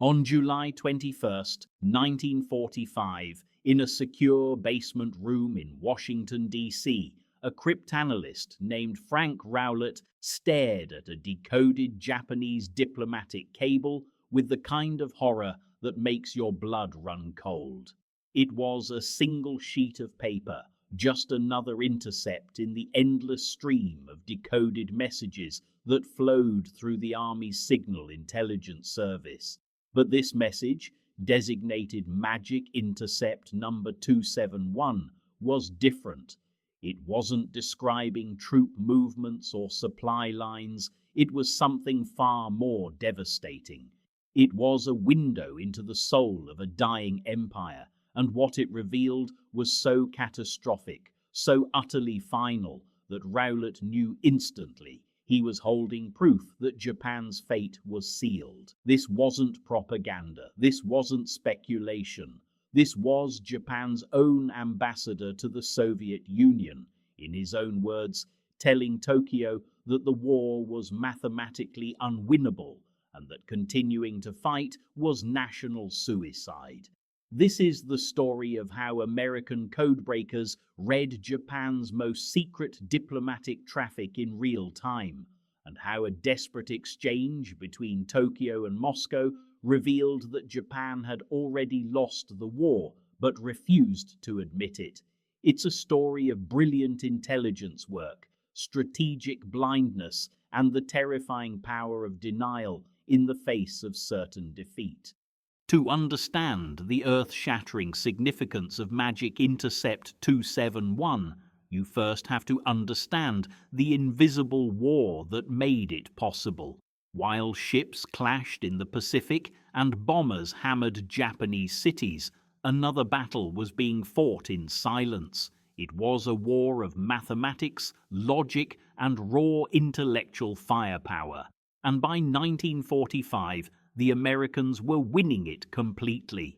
On July 21, 1945, in a secure basement room in Washington, D.C., a cryptanalyst named Frank Rowlett stared at a decoded Japanese diplomatic cable with the kind of horror that makes your blood run cold. It was a single sheet of paper, just another intercept in the endless stream of decoded messages that flowed through the Army's Signal Intelligence Service. But this message, designated Magic Intercept number 271, was different. It wasn't describing troop movements or supply lines. It was something far more devastating. It was a window into the soul of a dying empire, and what it revealed was so catastrophic, so utterly final, that Rowlett knew instantly he was holding proof that Japan's fate was sealed. This wasn't propaganda. This wasn't speculation. This was Japan's own ambassador to the Soviet Union, in his own words, telling Tokyo that the war was mathematically unwinnable and that continuing to fight was national suicide. This is the story of how American codebreakers read Japan's most secret diplomatic traffic in real time, and how a desperate exchange between Tokyo and Moscow revealed that Japan had already lost the war, but refused to admit it. It's a story of brilliant intelligence work, strategic blindness, and the terrifying power of denial in the face of certain defeat. To understand the earth-shattering significance of Magic Intercept 271, you first have to understand the invisible war that made it possible. While ships clashed in the Pacific and bombers hammered Japanese cities, another battle was being fought in silence. It was a war of mathematics, logic, and raw intellectual firepower. And by 1945, the Americans were winning it completely.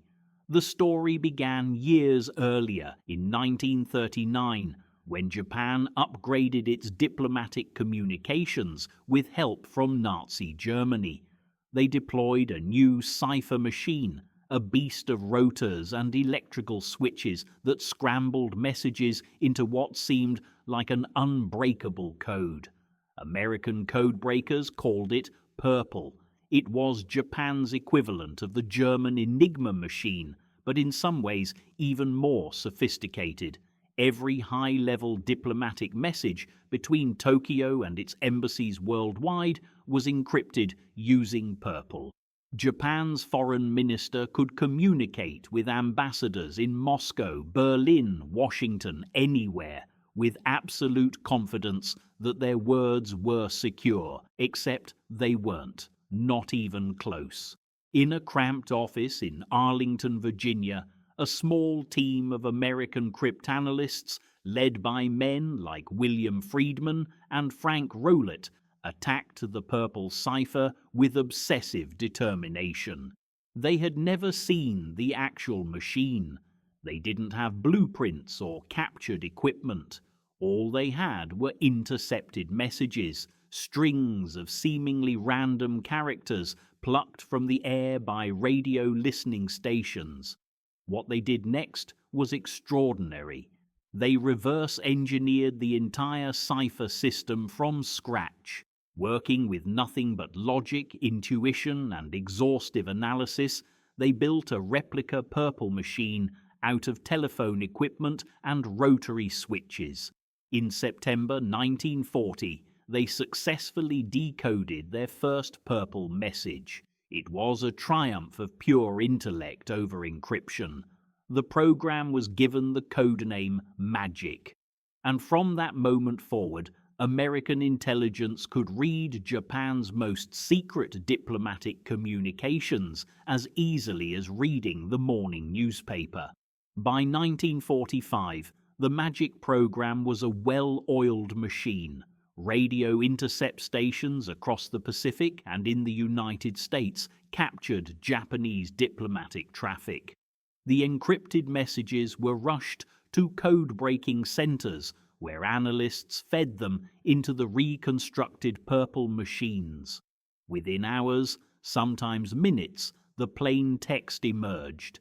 The story began years earlier, in 1939, when Japan upgraded its diplomatic communications with help from Nazi Germany. They deployed a new cipher machine, a beast of rotors and electrical switches that scrambled messages into what seemed like an unbreakable code. American codebreakers called it Purple. It was Japan's equivalent of the German Enigma machine, but in some ways even more sophisticated. Every high-level diplomatic message between Tokyo and its embassies worldwide was encrypted using Purple. Japan's foreign minister could communicate with ambassadors in Moscow, Berlin, Washington, anywhere, with absolute confidence that their words were secure, except they weren't. Not even close. In a cramped office in Arlington, Virginia, a small team of American cryptanalysts, led by men like William Friedman and Frank Rowlett, attacked the Purple cipher with obsessive determination. They had never seen the actual machine. They didn't have blueprints or captured equipment. All they had were intercepted messages, strings of seemingly random characters plucked from the air by radio listening stations. What they did next was extraordinary. They reverse-engineered the entire cipher system from scratch. Working with nothing but logic, intuition, and exhaustive analysis, they built a replica Purple machine out of telephone equipment and rotary switches. In September 1940, they successfully decoded their first Purple message. It was a triumph of pure intellect over encryption. The program was given the codename Magic. And from that moment forward, American intelligence could read Japan's most secret diplomatic communications as easily as reading the morning newspaper. By 1945, the Magic program was a well-oiled machine. Radio intercept stations across the Pacific and in the United States captured Japanese diplomatic traffic. The encrypted messages were rushed to code-breaking centers where analysts fed them into the reconstructed Purple machines. Within hours, sometimes minutes, the plain text emerged.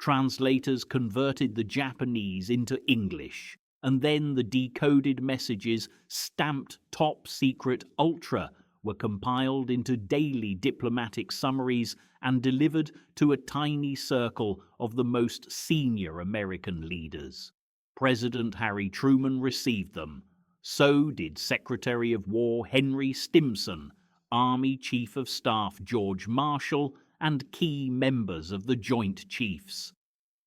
Translators converted the Japanese into English, and then the decoded messages, stamped top secret ultra, were compiled into daily diplomatic summaries and delivered to a tiny circle of the most senior American leaders. President Harry Truman received them. So did Secretary of War Henry Stimson, Army Chief of Staff George Marshall, and key members of the Joint Chiefs.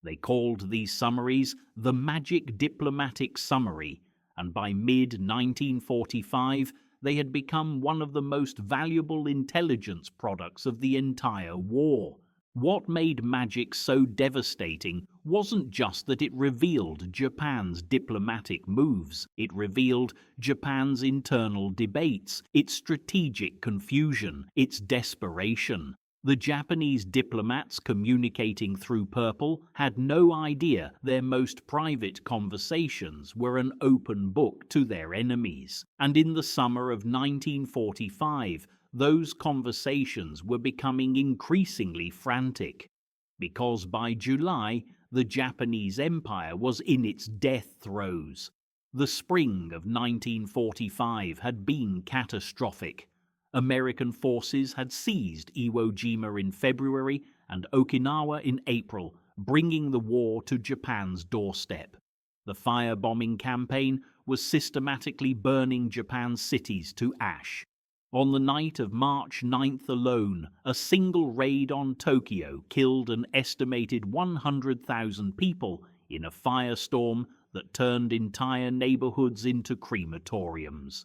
They called these summaries the Magic Diplomatic Summary, and by mid-1945 they had become one of the most valuable intelligence products of the entire war. What made Magic so devastating wasn't just that it revealed Japan's diplomatic moves. It revealed Japan's internal debates, its strategic confusion, its desperation. The Japanese diplomats communicating through Purple had no idea their most private conversations were an open book to their enemies. And in the summer of 1945, those conversations were becoming increasingly frantic. Because by July, the Japanese Empire was in its death throes. The spring of 1945 had been catastrophic. American forces had seized Iwo Jima in February and Okinawa in April, bringing the war to Japan's doorstep. The firebombing campaign was systematically burning Japan's cities to ash. On the night of March 9th alone, a single raid on Tokyo killed an estimated 100,000 people in a firestorm that turned entire neighborhoods into crematoriums.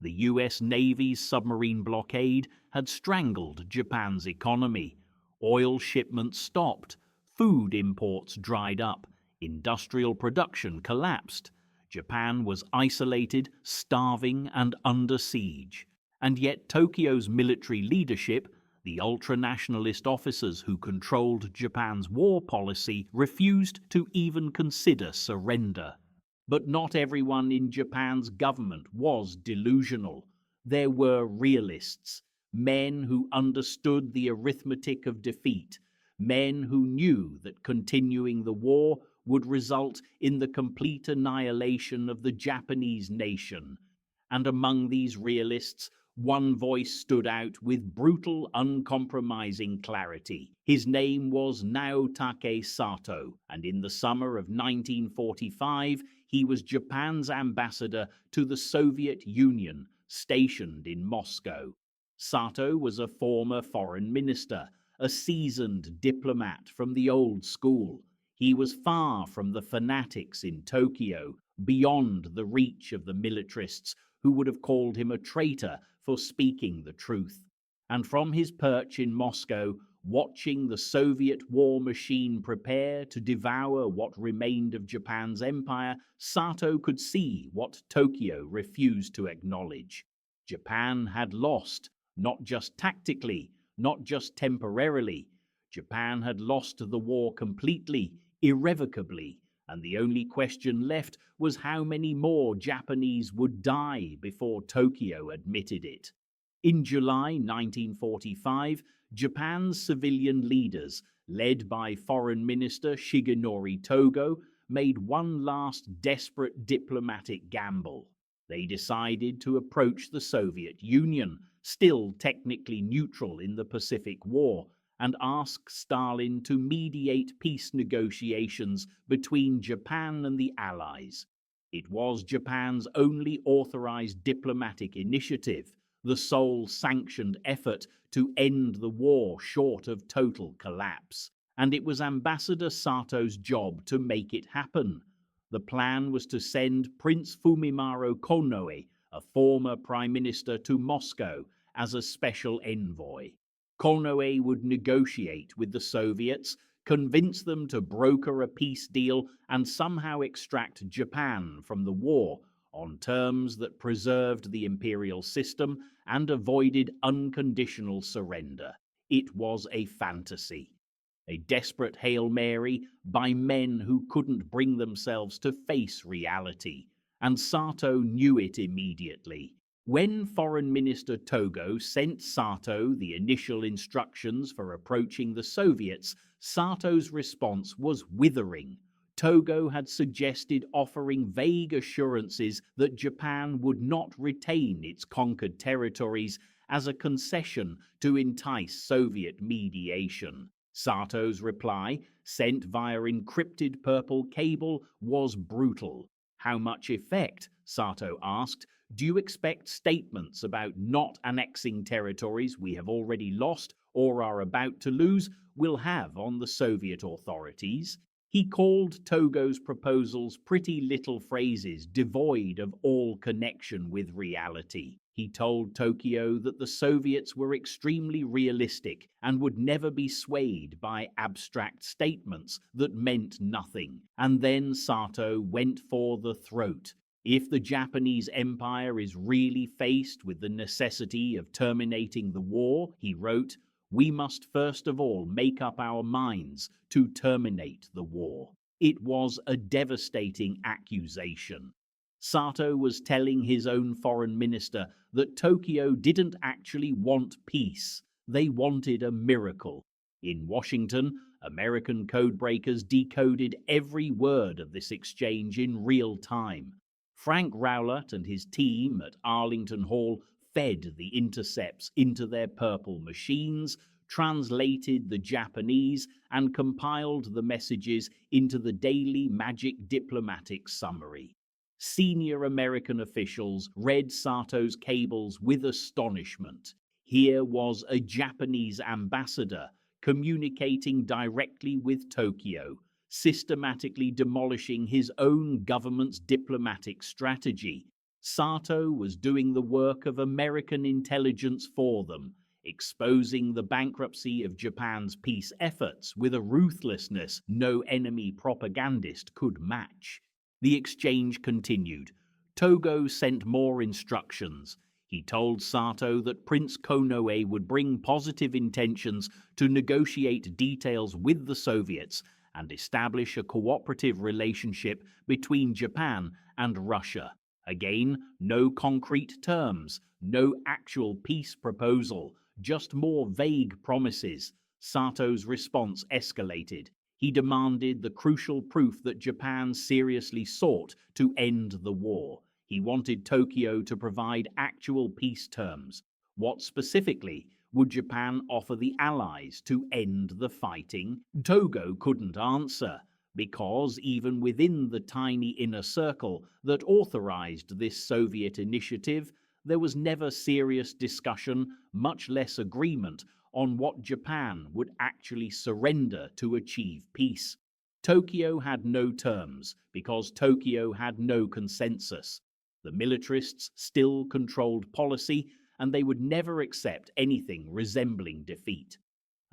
The U.S. Navy's submarine blockade had strangled Japan's economy. Oil shipments stopped, food imports dried up, industrial production collapsed. Japan was isolated, starving, and under siege. And yet Tokyo's military leadership, the ultra-nationalist officers who controlled Japan's war policy, refused to even consider surrender. But not everyone in Japan's government was delusional. There were realists, men who understood the arithmetic of defeat, men who knew that continuing the war would result in the complete annihilation of the Japanese nation. And among these realists, one voice stood out with brutal, uncompromising clarity. His name was Naotake Sato, and in the summer of 1945, he was Japan's ambassador to the Soviet Union, stationed in Moscow. Sato was a former foreign minister, a seasoned diplomat from the old school. He was far from the fanatics in Tokyo, beyond the reach of the militarists who would have called him a traitor for speaking the truth. And from his perch in Moscow, watching the Soviet war machine prepare to devour what remained of Japan's empire, Sato could see what Tokyo refused to acknowledge. Japan had lost, not just tactically, not just temporarily. Japan had lost the war completely, irrevocably, and the only question left was how many more Japanese would die before Tokyo admitted it. In July 1945, Japan's civilian leaders, led by Foreign Minister Shigenori Togo, made one last desperate diplomatic gamble. They decided to approach the Soviet Union, still technically neutral in the Pacific War, and ask Stalin to mediate peace negotiations between Japan and the Allies. It was Japan's only authorized diplomatic initiative, the sole sanctioned effort to end the war short of total collapse, and it was Ambassador Sato's job to make it happen. The plan was to send Prince Fumimaro Konoe, a former prime minister, to Moscow as a special envoy. Konoe would negotiate with the Soviets, convince them to broker a peace deal, and somehow extract Japan from the war on terms that preserved the imperial system and avoided unconditional surrender. It was a fantasy, a desperate Hail Mary by men who couldn't bring themselves to face reality, and Sato knew it immediately. When Foreign Minister Togo sent Sato the initial instructions for approaching the Soviets, Sato's response was withering. Togo had suggested offering vague assurances that Japan would not retain its conquered territories as a concession to entice Soviet mediation. Sato's reply, sent via encrypted purple cable, was brutal. How much effect, Sato asked, do you expect statements about not annexing territories we have already lost or are about to lose will have on the Soviet authorities? He called Togo's proposals pretty little phrases devoid of all connection with reality. He told Tokyo that the Soviets were extremely realistic and would never be swayed by abstract statements that meant nothing. And then Sato went for the throat. If the Japanese Empire is really faced with the necessity of terminating the war, he wrote, we must first of all make up our minds to terminate the war. It was a devastating accusation. Sato was telling his own foreign minister that Tokyo didn't actually want peace. They wanted a miracle. In Washington, American codebreakers decoded every word of this exchange in real time. Frank Rowlett and his team at Arlington Hall fed the intercepts into their purple machines, translated the Japanese, and compiled the messages into the daily Magic Diplomatic Summary. Senior American officials read Sato's cables with astonishment. Here was a Japanese ambassador communicating directly with Tokyo, systematically demolishing his own government's diplomatic strategy. Sato was doing the work of American intelligence for them, exposing the bankruptcy of Japan's peace efforts with a ruthlessness no enemy propagandist could match. The exchange continued. Togo sent more instructions. He told Sato that Prince Konoe would bring positive intentions to negotiate details with the Soviets and establish a cooperative relationship between Japan and Russia. Again, no concrete terms, no actual peace proposal, just more vague promises. Sato's response escalated. He demanded the crucial proof that Japan seriously sought to end the war. He wanted Tokyo to provide actual peace terms. What specifically would Japan offer the Allies to end the fighting? Togo couldn't answer, because even within the tiny inner circle that authorized this Soviet initiative, there was never serious discussion, much less agreement, on what Japan would actually surrender to achieve peace. Tokyo had no terms, because Tokyo had no consensus. The militarists still controlled policy, and they would never accept anything resembling defeat.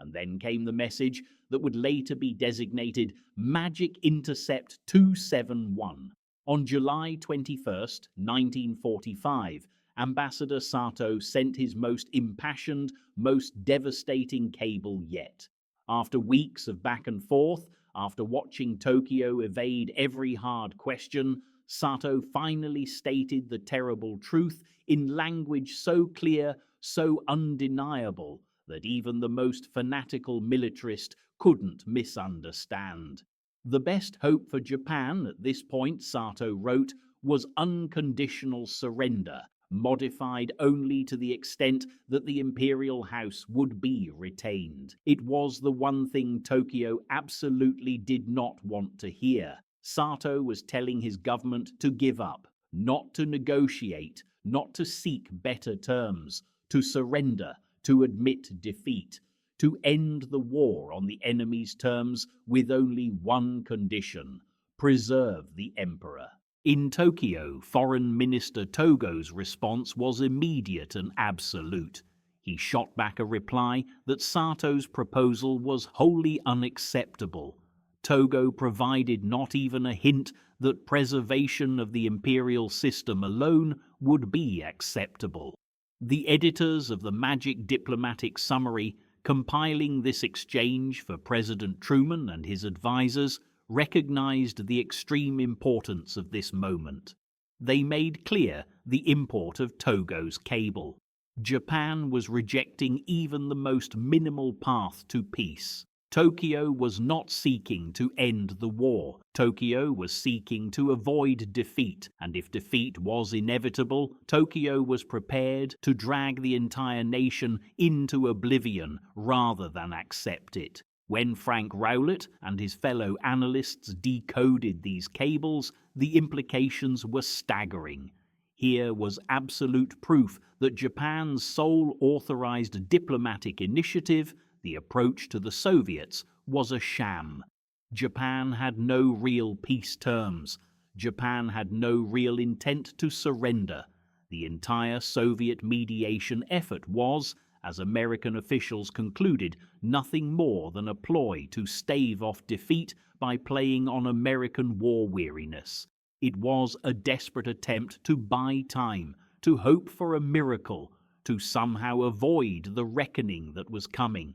And then came the message that would later be designated Magic Intercept 271. On July 21st, 1945, Ambassador Sato sent his most impassioned, most devastating cable yet. After weeks of back and forth, after watching Tokyo evade every hard question, Sato finally stated the terrible truth in language so clear, so undeniable, that even the most fanatical militarist couldn't misunderstand. The best hope for Japan at this point, Sato wrote, was unconditional surrender, modified only to the extent that the imperial house would be retained. It was the one thing Tokyo absolutely did not want to hear. Sato was telling his government to give up, not to negotiate, not to seek better terms, to surrender, to admit defeat, to end the war on the enemy's terms with only one condition: preserve the emperor. In Tokyo, Foreign Minister Togo's response was immediate and absolute. He shot back a reply that Sato's proposal was wholly unacceptable. Togo provided not even a hint that preservation of the imperial system alone would be acceptable. The editors of the Magic Diplomatic Summary, compiling this exchange for President Truman and his advisors, recognized the extreme importance of this moment. They made clear the import of Togo's cable. Japan was rejecting even the most minimal path to peace. Tokyo was not seeking to end the war. Tokyo was seeking to avoid defeat, and if defeat was inevitable, Tokyo was prepared to drag the entire nation into oblivion rather than accept it. When Frank Rowlett and his fellow analysts decoded these cables, the implications were staggering. Here was absolute proof that Japan's sole authorized diplomatic initiative, the approach to the Soviets, was a sham. Japan had no real peace terms. Japan had no real intent to surrender. The entire Soviet mediation effort was, as American officials concluded, nothing more than a ploy to stave off defeat by playing on American war weariness. It was a desperate attempt to buy time, to hope for a miracle, to somehow avoid the reckoning that was coming.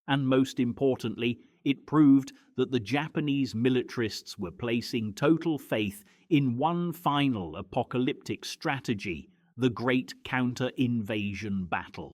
And most importantly, it proved that the Japanese militarists were placing total faith in one final apocalyptic strategy, the great counter-invasion battle.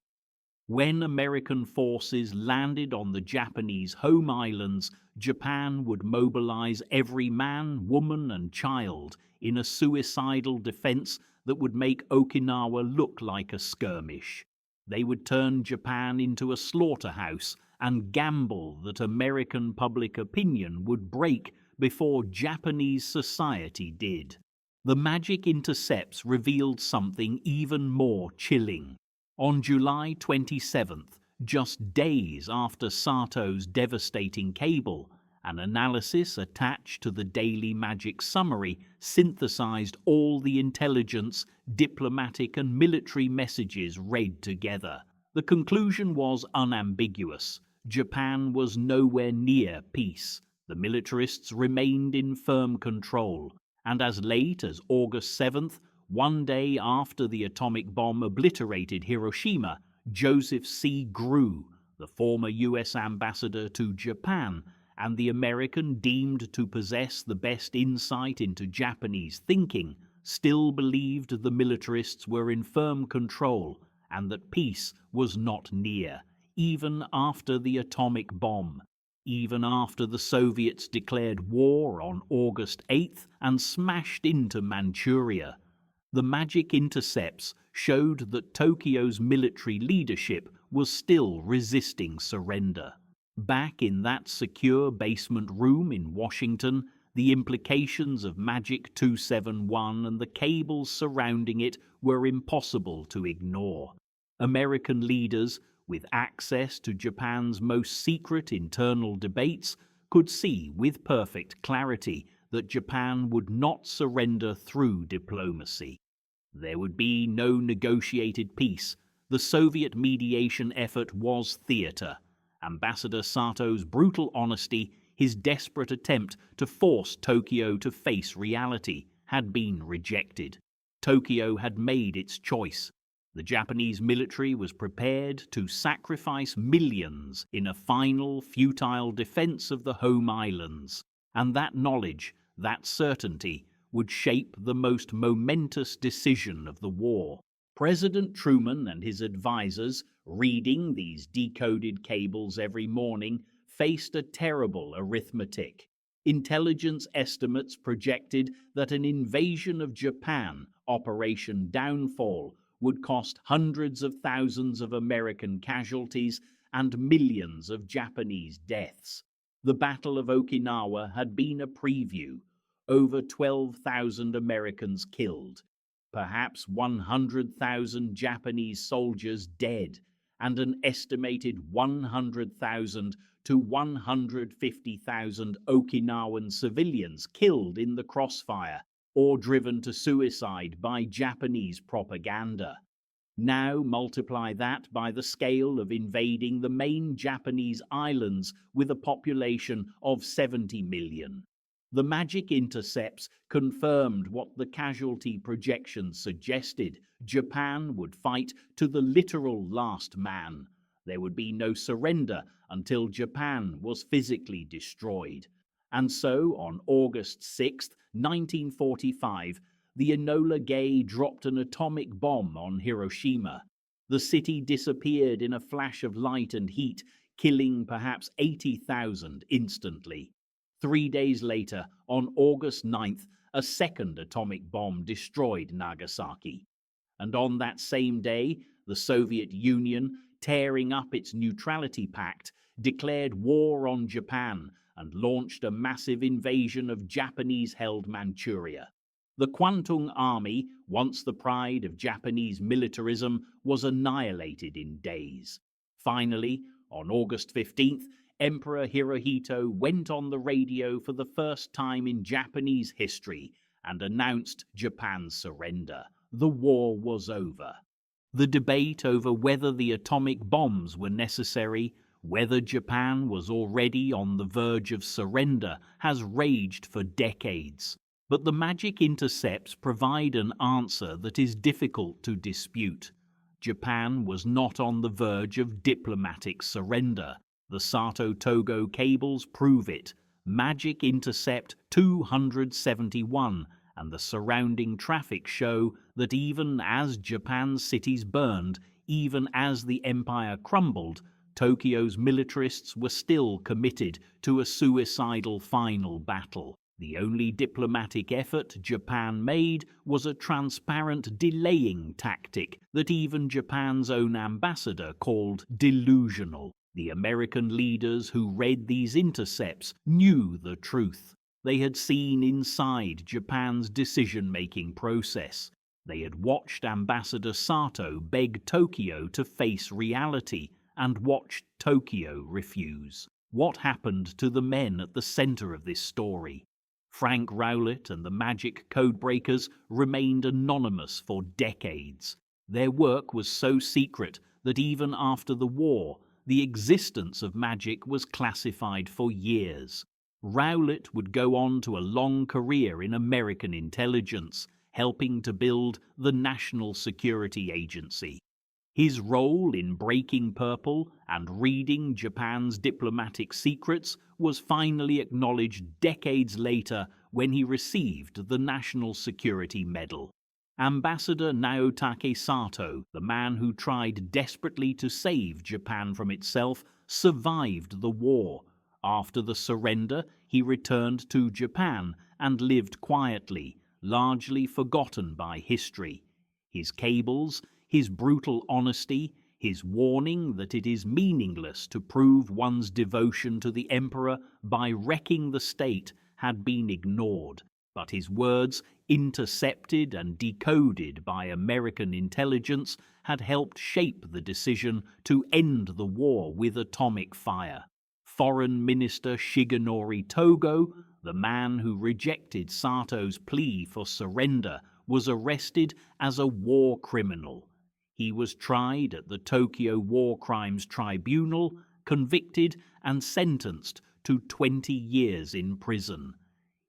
When American forces landed on the Japanese home islands, Japan would mobilize every man, woman, and child in a suicidal defense that would make Okinawa look like a skirmish. They would turn Japan into a slaughterhouse and gamble that American public opinion would break before Japanese society did. The magic intercepts revealed something even more chilling. On July 27th, just days after Sato's devastating cable, an analysis attached to the Daily Magic summary synthesized all the intelligence, diplomatic and military messages read together. The conclusion was unambiguous. Japan was nowhere near peace. The militarists remained in firm control, and as late as August 7th, one day after the atomic bomb obliterated Hiroshima, Joseph C. Grew, the former U.S. ambassador to Japan, and the American deemed to possess the best insight into Japanese thinking, still believed the militarists were in firm control and that peace was not near, even after the atomic bomb, even after the Soviets declared war on August 8th and smashed into Manchuria. The magic intercepts showed that Tokyo's military leadership was still resisting surrender. Back in that secure basement room in Washington, the implications of Magic 271 and the cables surrounding it were impossible to ignore. American leaders, with access to Japan's most secret internal debates, could see with perfect clarity that Japan would not surrender through diplomacy. There would be no negotiated peace. The Soviet mediation effort was theater. Ambassador Sato's brutal honesty, his desperate attempt to force Tokyo to face reality, had been rejected. Tokyo had made its choice. The Japanese military was prepared to sacrifice millions in a final, futile defense of the home islands, and that knowledge, that certainty, would shape the most momentous decision of the war. President Truman and his advisors, reading these decoded cables every morning, faced a terrible arithmetic. Intelligence estimates projected that an invasion of Japan, Operation Downfall, would cost hundreds of thousands of American casualties and millions of Japanese deaths. The Battle of Okinawa had been a preview. Over 12,000 Americans killed, perhaps 100,000 Japanese soldiers dead, and an estimated 100,000 to 150,000 Okinawan civilians killed in the crossfire or driven to suicide by Japanese propaganda. Now multiply that by the scale of invading the main Japanese islands with a population of 70 million. The magic intercepts confirmed what the casualty projections suggested. Japan would fight to the literal last man. There would be no surrender until Japan was physically destroyed. And so, on August 6, 1945, the Enola Gay dropped an atomic bomb on Hiroshima. The city disappeared in a flash of light and heat, killing perhaps 80,000 instantly. 3 days later, on August 9th, a second atomic bomb destroyed Nagasaki. And on that same day, the Soviet Union, tearing up its neutrality pact, declared war on Japan and launched a massive invasion of Japanese-held Manchuria. The Kwantung Army, once the pride of Japanese militarism, was annihilated in days. Finally, on August 15th, Emperor Hirohito went on the radio for the first time in Japanese history and announced Japan's surrender. The war was over. The debate over whether the atomic bombs were necessary, whether Japan was already on the verge of surrender, has raged for decades. But the magic intercepts provide an answer that is difficult to dispute. Japan was not on the verge of diplomatic surrender. The Sato-Togo cables prove it. Magic Intercept 271 and the surrounding traffic show that even as Japan's cities burned, even as the empire crumbled, Tokyo's militarists were still committed to a suicidal final battle. The only diplomatic effort Japan made was a transparent delaying tactic that even Japan's own ambassador called delusional. The American leaders who read these intercepts knew the truth. They had seen inside Japan's decision-making process. They had watched Ambassador Sato beg Tokyo to face reality and watched Tokyo refuse. What happened to the men at the center of this story? Frank Rowlett and the magic codebreakers remained anonymous for decades. Their work was so secret that even after the war, the existence of magic was classified for years. Rowlett would go on to a long career in American intelligence, helping to build the National Security Agency. His role in breaking purple and reading Japan's diplomatic secrets was finally acknowledged decades later when he received the National Security Medal. Ambassador Naotake Sato, the man who tried desperately to save Japan from itself, survived the war. After the surrender, he returned to Japan and lived quietly, largely forgotten by history. His cables, his brutal honesty, his warning that it is meaningless to prove one's devotion to the emperor by wrecking the state had been ignored, but his words, intercepted and decoded by American intelligence, had helped shape the decision to end the war with atomic fire. Foreign Minister Shigenori Togo, the man who rejected Sato's plea for surrender, was arrested as a war criminal. He was tried at the Tokyo War Crimes Tribunal, convicted and sentenced to 20 years in prison.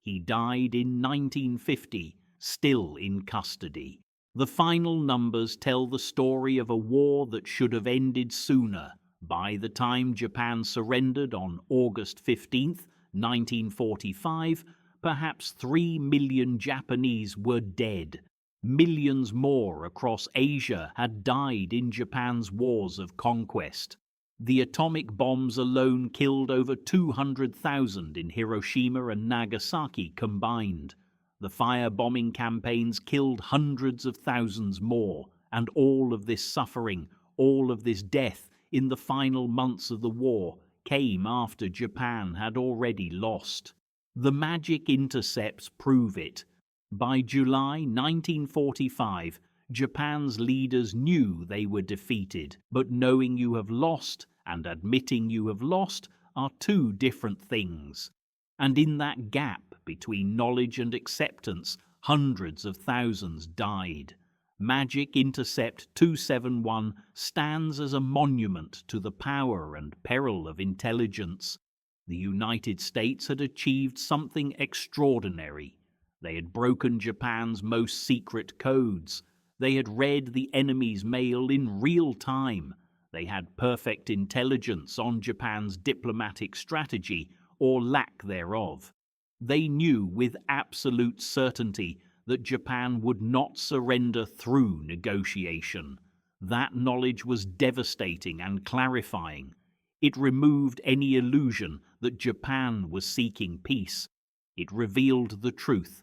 He died in 1950, still in custody. The final numbers tell the story of a war that should have ended sooner. By the time Japan surrendered on August 15, 1945, perhaps 3 million Japanese were dead. Millions more across Asia had died in Japan's wars of conquest. The atomic bombs alone killed over 200,000 in Hiroshima and Nagasaki combined. The firebombing campaigns killed hundreds of thousands more, and all of this suffering, all of this death in the final months of the war came after Japan had already lost. The magic intercepts prove it. By July 1945, Japan's leaders knew they were defeated, but knowing you have lost and admitting you have lost are two different things. And in that gap between knowledge and acceptance, hundreds of thousands died. Magic Intercept 271 stands as a monument to the power and peril of intelligence. The United States had achieved something extraordinary. They had broken Japan's most secret codes. They had read the enemy's mail in real time. They had perfect intelligence on Japan's diplomatic strategy, or lack thereof. They knew with absolute certainty that Japan would not surrender through negotiation. That knowledge was devastating and clarifying. It removed any illusion that Japan was seeking peace. It revealed the truth.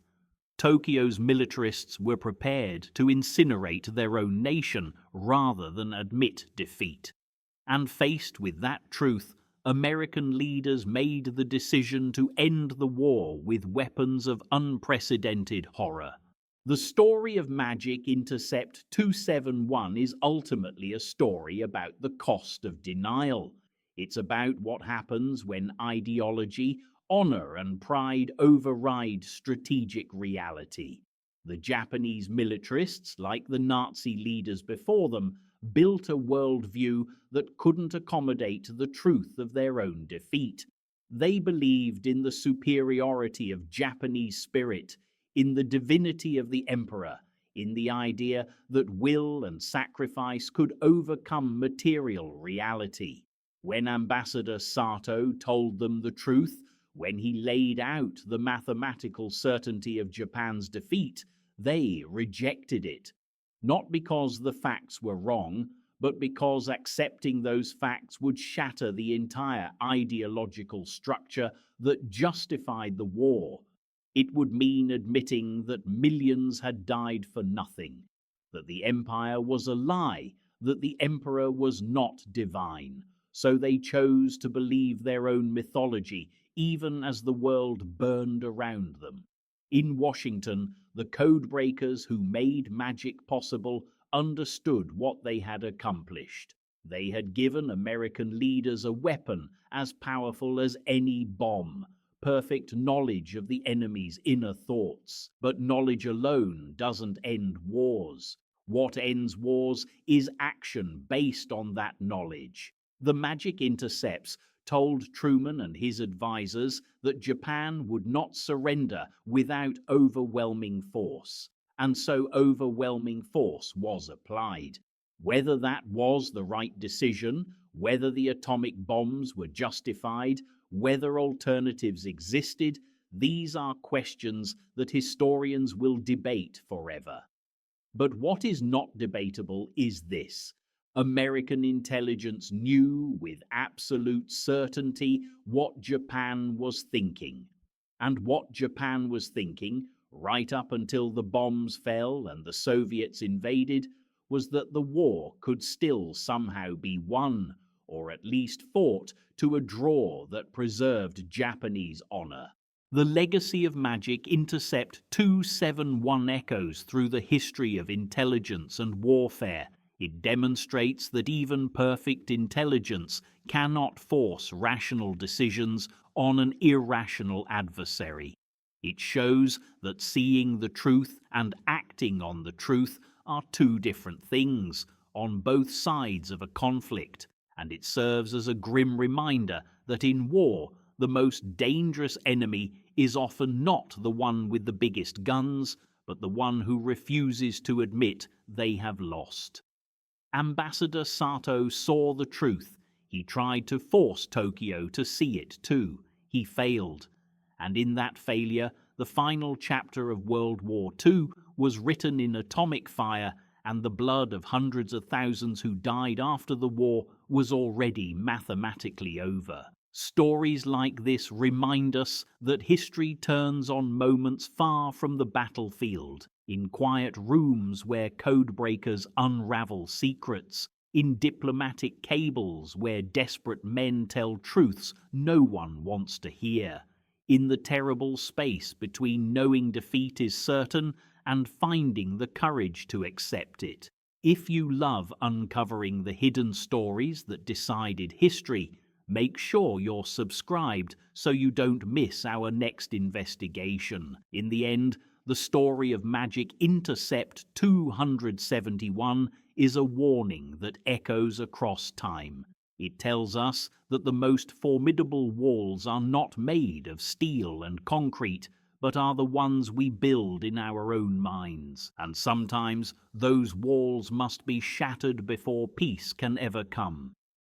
Tokyo's militarists were prepared to incinerate their own nation rather than admit defeat. And faced with that truth, American leaders made the decision to end the war with weapons of unprecedented horror. The story of Magic Intercept 271 is ultimately a story about the cost of denial. It's about what happens when ideology, honor, and pride override strategic reality. The Japanese militarists, like the Nazi leaders before them, built a worldview that couldn't accommodate the truth of their own defeat. They believed in the superiority of Japanese spirit, in the divinity of the emperor, in the idea that will and sacrifice could overcome material reality. When Ambassador Sato told them the truth, when he laid out the mathematical certainty of Japan's defeat, they rejected it. Not because the facts were wrong, but because accepting those facts would shatter the entire ideological structure that justified the war. It would mean admitting that millions had died for nothing, that the empire was a lie, that the emperor was not divine. So they chose to believe their own mythology, even as the world burned around them. In Washington, the codebreakers who made magic possible understood what they had accomplished. They had given American leaders a weapon as powerful as any bomb, perfect knowledge of the enemy's inner thoughts. But knowledge alone doesn't end wars. What ends wars is action based on that knowledge. The Magic Intercepts told Truman and his advisors that Japan would not surrender without overwhelming force, and so overwhelming force was applied. Whether that was the right decision, whether the atomic bombs were justified, whether alternatives existed, these are questions that historians will debate forever. But what is not debatable is this: American intelligence knew with absolute certainty what Japan was thinking. And what Japan was thinking, right up until the bombs fell and the Soviets invaded, was that the war could still somehow be won, or at least fought to a draw that preserved Japanese honor. The legacy of Magic Intercept 271 echoes through the history of intelligence and warfare. It demonstrates that even perfect intelligence cannot force rational decisions on an irrational adversary. It shows that seeing the truth and acting on the truth are two different things on both sides of a conflict, and it serves as a grim reminder that in war, the most dangerous enemy is often not the one with the biggest guns, but the one who refuses to admit they have lost. Ambassador Sato saw the truth. He tried to force Tokyo to see it too. He failed. And in that failure, the final chapter of World War II was written in atomic fire, and the blood of hundreds of thousands who died after the war was already mathematically over. Stories like this remind us that history turns on moments far from the battlefield, in quiet rooms where codebreakers unravel secrets, in diplomatic cables where desperate men tell truths no one wants to hear, in the terrible space between knowing defeat is certain and finding the courage to accept it. If you love uncovering the hidden stories that decided history, make sure you're subscribed so you don't miss our next investigation. In the end, the story of Magic Intercept 271 is a warning that echoes across time. It tells us that the most formidable walls are not made of steel and concrete, but are the ones we build in our own minds. And sometimes those walls must be shattered before peace can ever come.